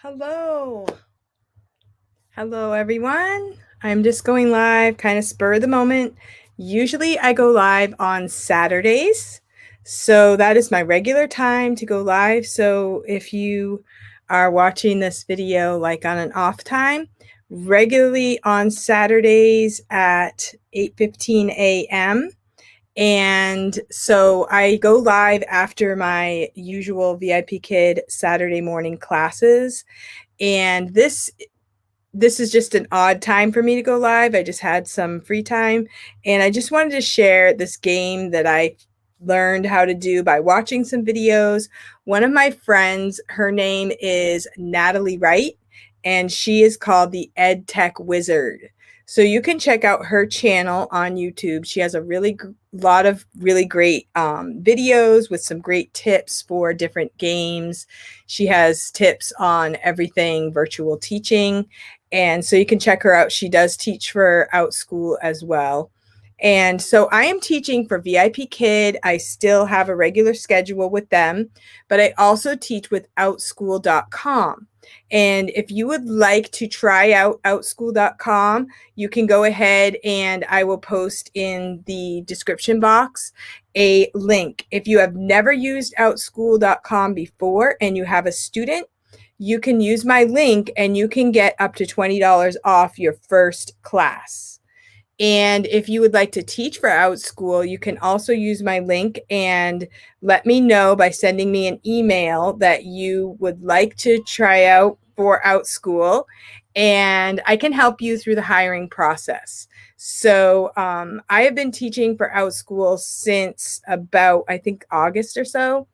Hello. Hello, everyone. I'm just going live, kind of spur of the moment. Usually I go live on Saturdays. So that is my regular time to go live. So if you are watching this video like on an off time, regularly on Saturdays at 8:15 a.m. And so I go live after my usual VIPKID Saturday morning classes. And this is just an odd time for me to go live. I just had some free time and I just wanted to share this game that I learned how to do by watching some videos. One of my friends, her name is Natalie Wright, and she is called the Ed Tech Wizard. So you can check out her channel on YouTube. She has a lot of really great videos with some great tips for different games. She has tips on everything virtual teaching. And so you can check her out. She does teach for Outschool as well. And so I am teaching for VIPKID. I still have a regular schedule with them, but I also teach with Outschool.com. And if you would like to try out Outschool.com, you can go ahead and I will post in the description box a link. If you have never used Outschool.com before and you have a student, you can use my link and you can get up to $20 off your first class. And if you would like to teach for Outschool, you can also use my link and let me know by sending me an email that you would like to try out for Outschool, and I can help you through the hiring process. So I have been teaching for Outschool since about, I think, August or so.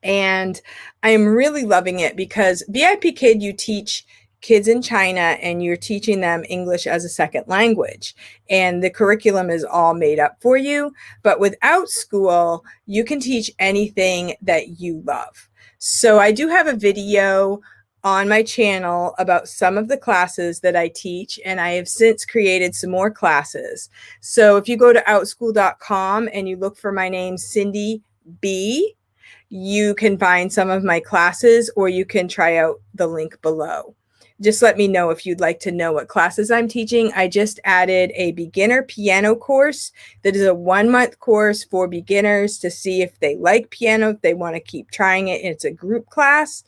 And I'm really loving it because VIPKID, you teach kids in China and you're teaching them English as a second language. And the curriculum is all made up for you. But with Outschool, you can teach anything that you love. So I do have a video on my channel about some of the classes that I teach, and I have since created some more classes. So if you go to outschool.com and you look for my name, Cindy B, you can find some of my classes, or you can try out the link below. Just let me know if you'd like to know what classes I'm teaching. I just added a beginner piano course that is a 1-month course for beginners to see if they like piano, if they want to keep trying it. It's a group class.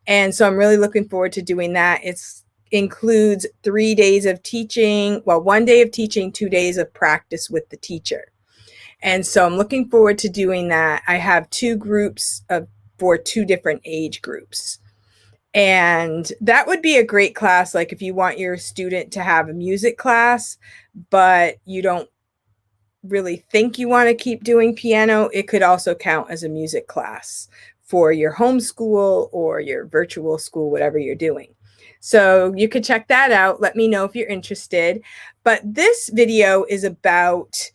And so I'm really looking forward to doing that. It includes 3 days of teaching, well, 1 day of teaching, 2 days of practice with the teacher. And so I'm looking forward to doing that. I have 2 groups for 2 different age groups. And that would be a great class, like if you want your student to have a music class, but you don't really think you want to keep doing piano, it could also count as a music class for your homeschool or your virtual school, whatever you're doing. So you could check that out. Let me know if you're interested. But this video is about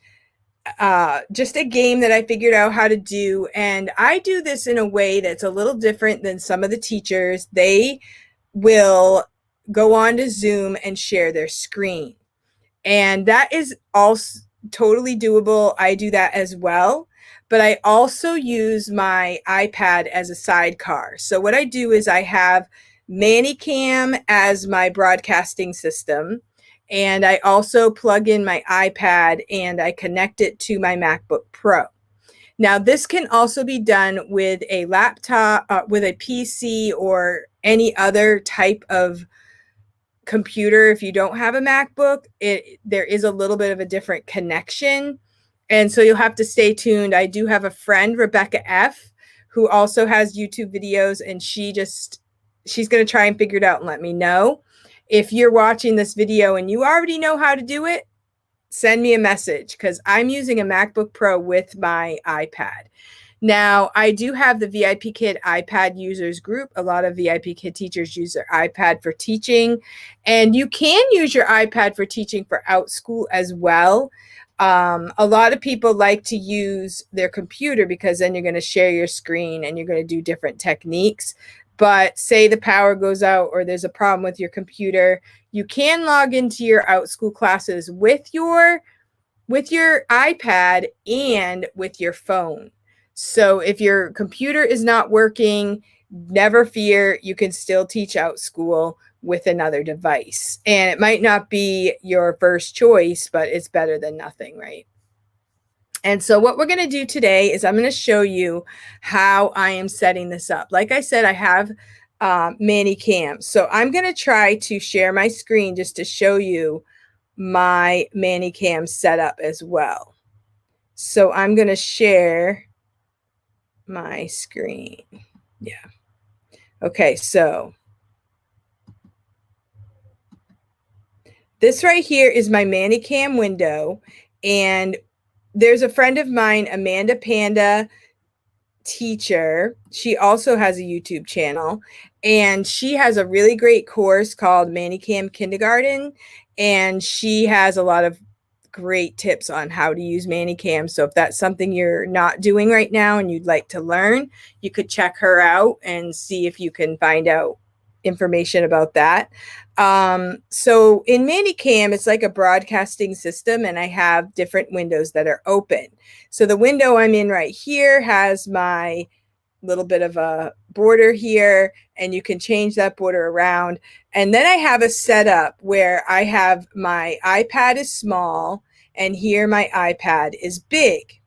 just a game that I figured out how to do. And I do this in a way that's a little different than some of the teachers. They will go on to Zoom and share their screen. And that is also totally doable. I do that as well. But I also use my iPad as a sidecar. So what I do is I have ManyCam as my broadcasting system. And I also plug in my iPad and I connect it to my MacBook Pro. Now, this can also be done with a laptop, with a PC, or any other type of computer. If you don't have a MacBook, there is a little bit of a different connection. And so you'll have to stay tuned. I do have a friend, Rebecca F., who also has YouTube videos, and she's going to try and figure it out and let me know. If you're watching this video and you already know how to do it, send me a message, because I'm using a MacBook Pro with my iPad. Now, I do have the VIPKID iPad users group. A lot of VIPKID teachers use their iPad for teaching, and you can use your iPad for teaching for Outschool as well. A lot of people like to use their computer because then you're going to share your screen and you're going to do different techniques. But say the power goes out or there's a problem with your computer, you can log into your Outschool classes with your iPad and with your phone. So if your computer is not working, never fear, you can still teach Outschool with another device. And it might not be your first choice, but it's better than nothing, right? And so what we're going to do today is I'm going to show you how I am setting this up. Like I said, I have ManiCam. So I'm going to try to share my screen just to show you my ManiCam setup as well. So I'm going to share my screen. Yeah. Okay, so this right here is my ManiCam window, and there's a friend of mine, Amanda Panda Teacher. She also has a YouTube channel, and she has a really great course called ManiCam Kindergarten, and she has a lot of great tips on how to use ManiCam. So if that's something you're not doing right now and you'd like to learn, you could check her out and see if you can find out information about that. So in ManiCam, it's like a broadcasting system, and I have different windows that are open. So the window I'm in right here has my little bit of a border here, and you can change that border around. And then I have a setup where I have my iPad is small, and here my iPad is big.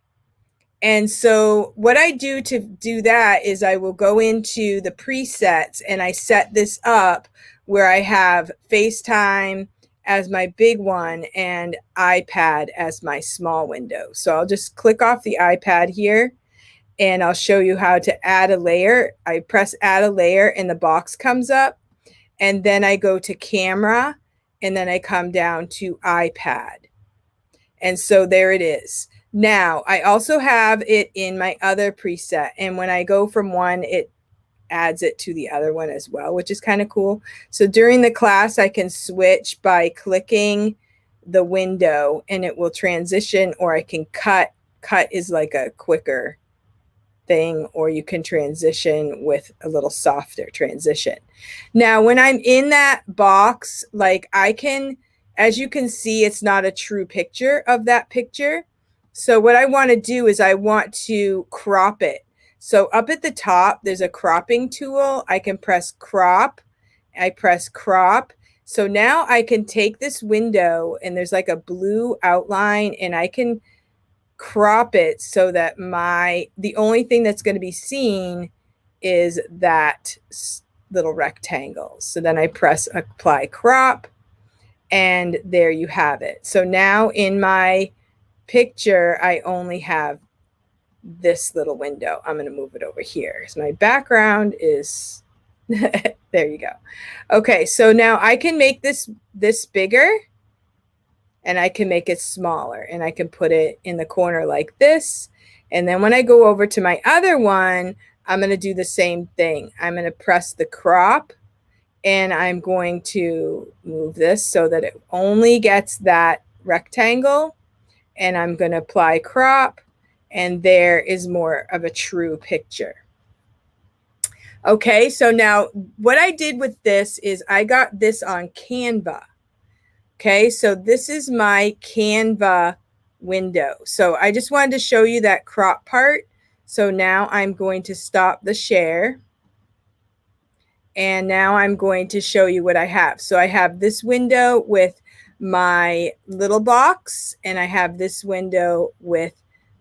And so what I do to do that is I will go into the presets and I set this up where I have FaceTime as my big one and iPad as my small window. So I'll just click off the iPad here, and I'll show you how to add a layer. I press add a layer and the box comes up, and then I go to camera, and then I come down to iPad. And so there it is. Now, I also have it in my other preset, and when I go from one, it adds it to the other one as well, which is kind of cool. So during the class, I can switch by clicking the window and it will transition, or I can cut. Cut is like a quicker thing, or you can transition with a little softer transition. Now, when I'm in that box, like I can, as you can see, it's not a true picture of that picture. So what I want to do is I want to crop it. So up at the top, there's a cropping tool. I can press crop. I press crop. So now I can take this window, and there's like a blue outline, and I can crop it so that the only thing that's going to be seen is that little rectangle. So then I press apply crop, and there you have it. So now in my picture, I only have this little window. I'm going to move it over here. So my background is there you go. Okay, so now I can make this bigger, and I can make it smaller, and I can put it in the corner like this. And then when I go over to my other one, I'm going to do the same thing. I'm going to press the crop, and I'm going to move this so that it only gets that rectangle, and I'm going to apply crop, and there is more of a true picture. Okay, so now what I did with this is I got this on Canva. Okay, so this is my Canva window. So I just wanted to show you that crop part. So now I'm going to stop the share. And now I'm going to show you what I have. So I have this window with my little box, and I have this window with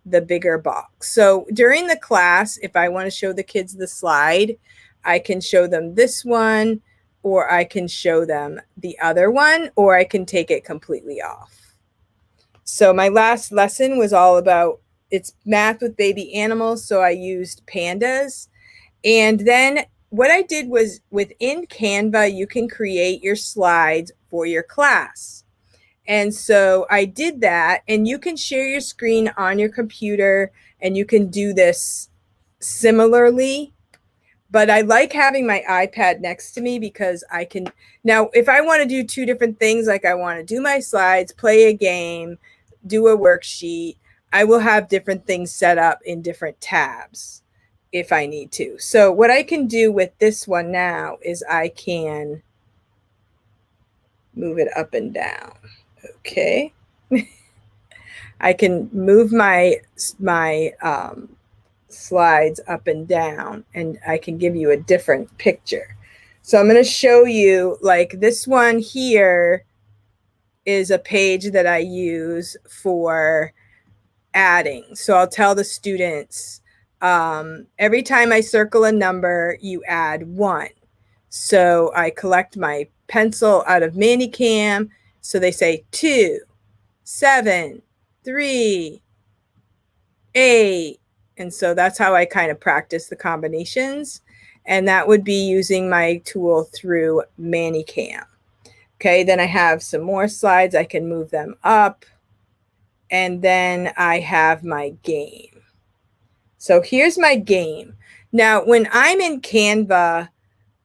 the bigger box. So during the class, if I want to show the kids the slide, I can show them this one, or I can show them the other one, or I can take it completely off. So my last lesson was all about, it's math with baby animals, so I used pandas. And then what I did was within Canva, you can create your slides for your class. And so I did that, and you can share your screen on your computer, and you can do this similarly. But I like having my iPad next to me because I can, now if I want to do two different things, like I want to do my slides, play a game, do a worksheet, I will have different things set up in different tabs if I need to. So what I can do with this one now is I can move it up and down. Okay. I can move my slides up and down, and I can give you a different picture. So I'm going to show you, like this one here is a page that I use for adding. So I'll tell the students, every time I circle a number, you add 1. So I collect my pencil out of Manicam. So they say 2, 7, 3, 8. And so that's how I kind of practice the combinations. And that would be using my tool through Manicam. Okay, then I have some more slides. I can move them up. And then I have my game. So here's my game. Now, when I'm in Canva,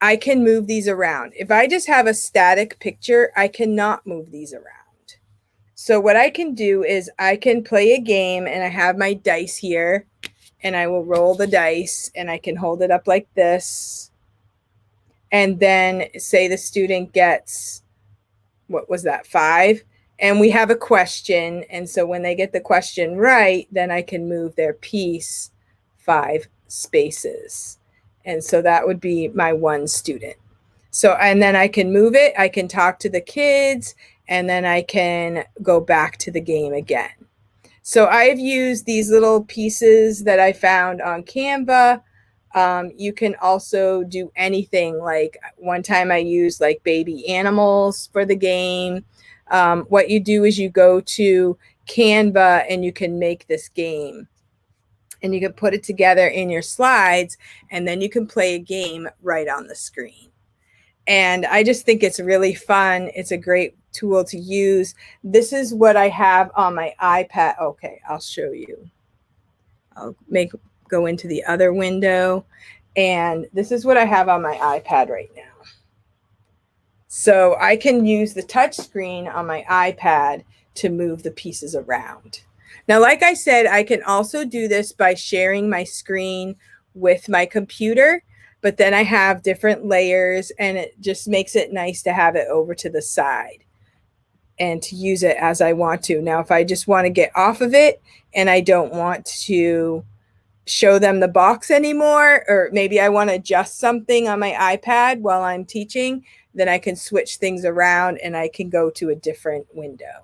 I can move these around. If I just have a static picture, I cannot move these around. So what I can do is I can play a game, and I have my dice here, and I will roll the dice, and I can hold it up like this. And then say the student gets, what was that, 5? And we have a question. And so when they get the question right, then I can move their piece 5 spaces. And so that would be my 1 student. So, and then I can move it. I can talk to the kids, and then I can go back to the game again. So I've used these little pieces that I found on Canva. You can also do anything. Like one time I used like baby animals for the game. What you do is you go to Canva and you can make this game. And you can put it together in your slides, and then you can play a game right on the screen. And I just think it's really fun. It's a great tool to use. This is what I have on my iPad. Okay, I'll show you. I'll go into the other window. And this is what I have on my iPad right now. So I can use the touch screen on my iPad to move the pieces around. Now, like I said, I can also do this by sharing my screen with my computer, but then I have different layers, and it just makes it nice to have it over to the side and to use it as I want to. Now, if I just want to get off of it and I don't want to show them the box anymore, or maybe I want to adjust something on my iPad while I'm teaching, then I can switch things around and I can go to a different window.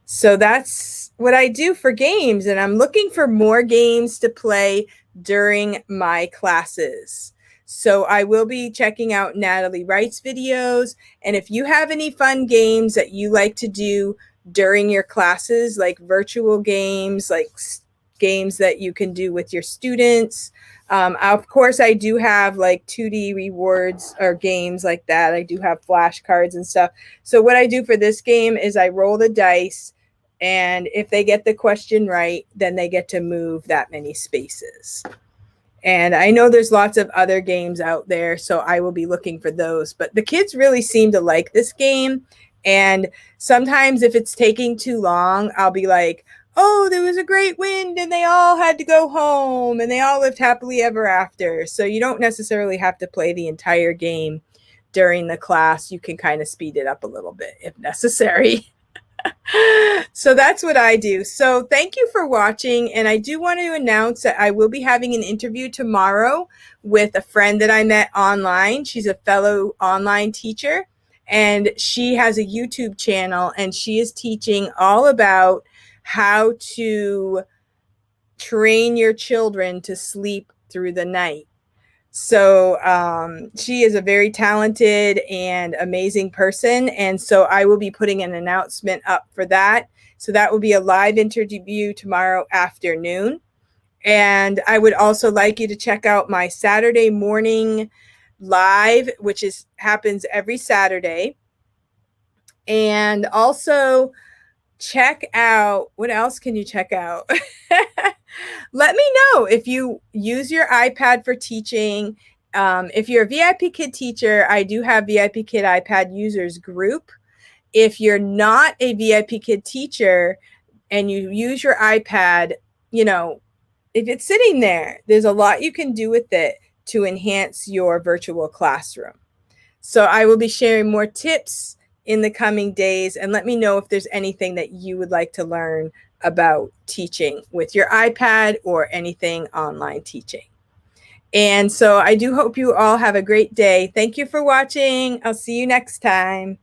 So that's what I do for games, and I'm looking for more games to play during my classes. So I will be checking out Natalie Wright's videos, and if you have any fun games that you like to do during your classes, like virtual games, like games that you can do with your students. Of course, I do have like 2D rewards or games like that. I do have flashcards and stuff. So what I do for this game is I roll the dice, and if they get the question right, then they get to move that many spaces. And I know there's lots of other games out there, so I will be looking for those. But the kids really seem to like this game. And sometimes if it's taking too long, I'll be like, oh, there was a great wind and they all had to go home and they all lived happily ever after. So you don't necessarily have to play the entire game during the class. You can kind of speed it up a little bit if necessary. So that's what I do. So thank you for watching. And I do want to announce that I will be having an interview tomorrow with a friend that I met online. She's a fellow online teacher, and she has a YouTube channel, and she is teaching all about how to train your children to sleep through the night. So she is a very talented and amazing person. And so I will be putting an announcement up for that. So that will be a live interview tomorrow afternoon. And I would also like you to check out my Saturday morning live, which happens every Saturday. And also check out, what else can you check out? Let me know if you use your iPad for teaching. If you're a VIPKID teacher, I do have VIPKID iPad users group. If you're not a VIPKID teacher and you use your iPad, you know, if it's sitting there, there's a lot you can do with it to enhance your virtual classroom. So I will be sharing more tips in the coming days, and let me know if there's anything that you would like to learn about teaching with your iPad or anything online teaching. And so I do hope you all have a great day. Thank you for watching. I'll see you next time.